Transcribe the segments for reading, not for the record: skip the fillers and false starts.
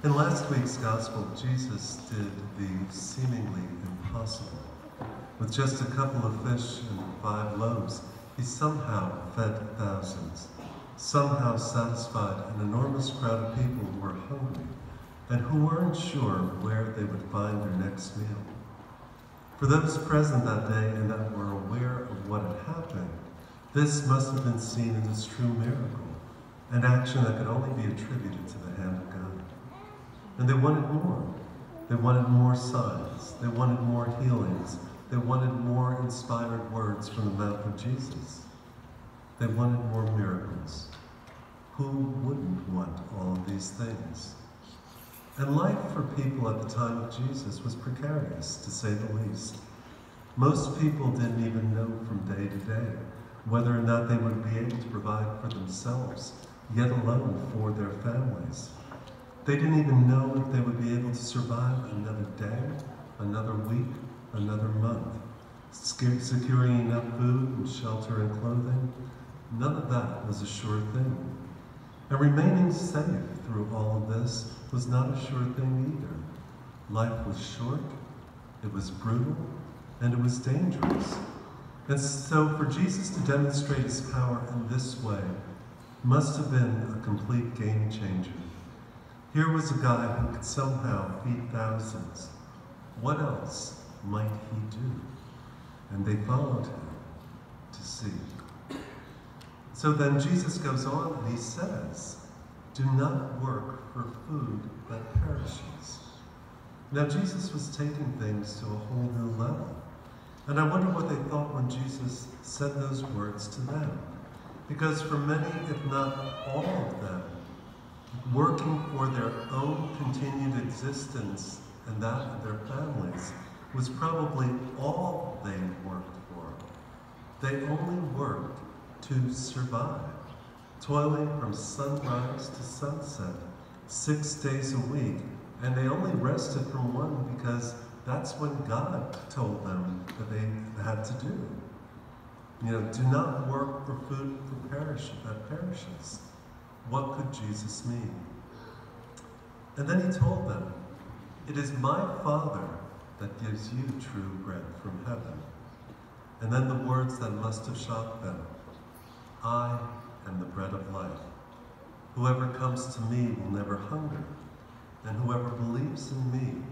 In last week's Gospel, Jesus did the seemingly impossible. With just a couple of fish and 5 loaves, he somehow fed thousands, somehow satisfied an enormous crowd of people who were hungry and who weren't sure where they would find their next meal. For those present that day and that were aware of what had happened, this must have been seen as a true miracle, an action that could only be attributed to the hand of God. And they wanted more. They wanted more signs. They wanted more healings. They wanted more inspired words from the mouth of Jesus. They wanted more miracles. Who wouldn't want all of these things? And life for people at the time of Jesus was precarious, to say the least. Most people didn't even know from day to day whether or not they would be able to provide for themselves, yet alone for their families. They didn't even know if they would be able to survive another day, another week, another month. Securing enough food and shelter and clothing, none of that was a sure thing. And remaining safe through all of this was not a sure thing either. Life was short, it was brutal, and it was dangerous. And so for Jesus to demonstrate his power in this way must have been a complete game changer. Here was a guy who could somehow feed thousands. What else might he do? And they followed him to see. So then Jesus goes on and he says, "Do not work for food that perishes." Now Jesus was taking things to a whole new level. And I wonder what they thought when Jesus said those words to them. Because for many, if not all of them, working for their own continued existence and that of their families was probably all they worked for. They only worked to survive, toiling from sunrise to sunset, 6 days a week, and they only rested from one because that's when God told them that they had to do. Do not work for food that perishes. What could Jesus mean? And then he told them, "It is my Father that gives you true bread from heaven." And then the words that must have shocked them, "I am the bread of life. Whoever comes to me will never hunger, and whoever believes in me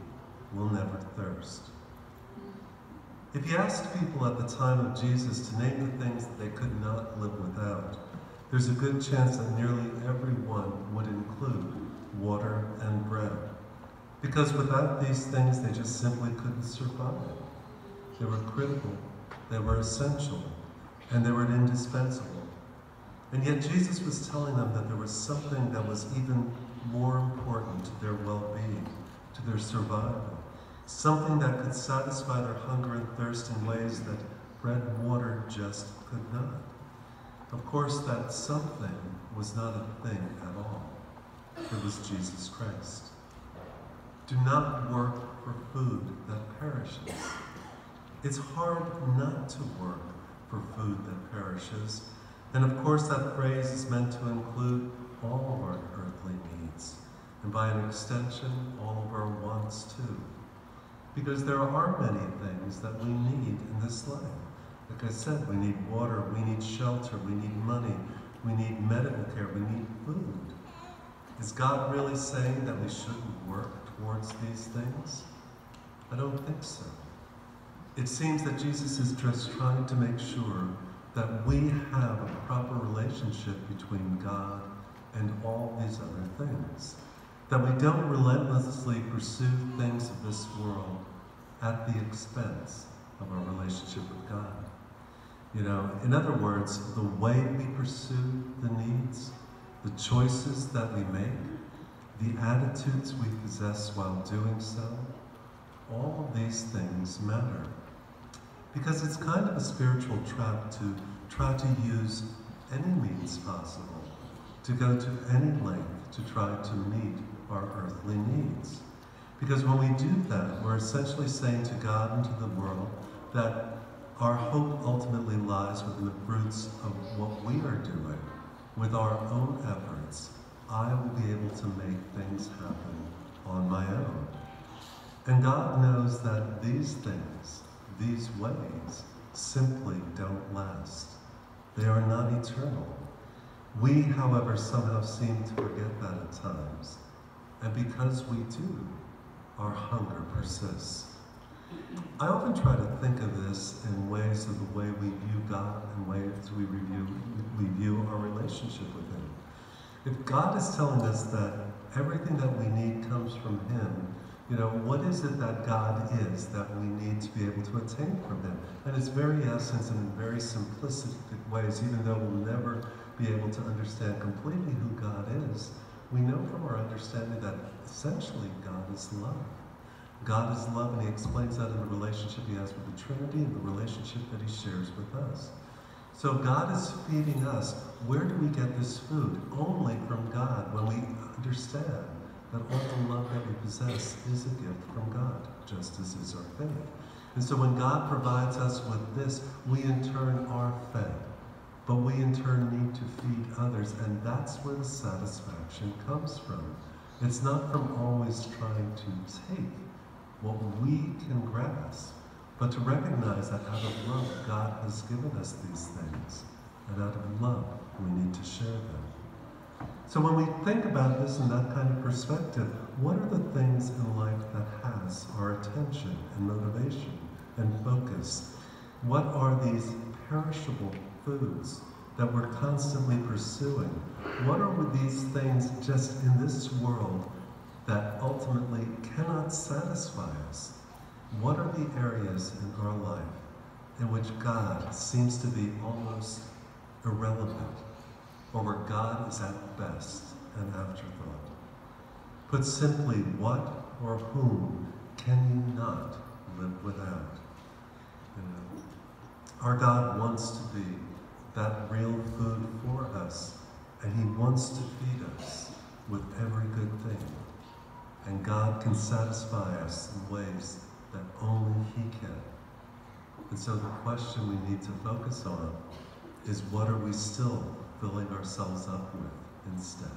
will never thirst." If you asked people at the time of Jesus to name the things that they could not live without, there's a good chance that nearly everyone would include water and bread. Because without these things, they just simply couldn't survive. They were critical, they were essential, and they were indispensable. And yet Jesus was telling them that there was something that was even more important to their well-being, to their survival. Something that could satisfy their hunger and thirst in ways that bread and water just could not. Of course, that something was not a thing at all. It was Jesus Christ. Do not work for food that perishes. It's hard not to work for food that perishes. And of course, that phrase is meant to include all of our earthly needs. And by an extension, all of our wants too. Because there are many things that we need in this life. Like I said, we need water, we need shelter, we need money, we need medical care, we need food. Is God really saying that we shouldn't work towards these things? I don't think so. It seems that Jesus is just trying to make sure that we have a proper relationship between God and all these other things. That we don't relentlessly pursue things of this world at the expense of our relationship with God. In other words, the way we pursue the needs, the choices that we make, the attitudes we possess while doing so, all of these things matter. Because it's kind of a spiritual trap to try to use any means possible, to go to any length to try to meet our earthly needs. Because when we do that, we're essentially saying to God and to the world that our hope ultimately lies within the fruits of what we are doing with our own efforts, I will be able to make things happen on my own. And God knows that these things, these ways, simply don't last. They are not eternal. We, however, somehow seem to forget that at times. And because we do, our hunger persists. I often try to think of this in ways of the way we view God and ways we view our relationship with Him. If God is telling us that everything that we need comes from Him, what is it that God is that we need to be able to attain from Him? And its very essence and in very simplistic ways, even though we'll never be able to understand completely who God is, we know from our understanding that essentially God is love. God is love, and He explains that in the relationship He has with the Trinity and the relationship that He shares with us. So God is feeding us. Where do we get this food? Only from God, when we understand that all the love that we possess is a gift from God, just as is our faith. And so when God provides us with this, we in turn are fed. But we in turn need to feed others, and that's where the satisfaction comes from. It's not from always trying to take what we can grasp, but to recognize that out of love, God has given us these things, and out of love, we need to share them. So when we think about this in that kind of perspective, what are the things in life that has our attention and motivation and focus? What are these perishable foods that we're constantly pursuing? What are these things just in this world that ultimately cannot satisfy us? What are the areas in our life in which God seems to be almost irrelevant, or where God is at best an afterthought? Put simply, what or whom can you not live without? Our God wants to be that real food for us, and He wants to feed us with every good thing. And God can satisfy us in ways that only He can. And so the question we need to focus on is, what are we still filling ourselves up with instead?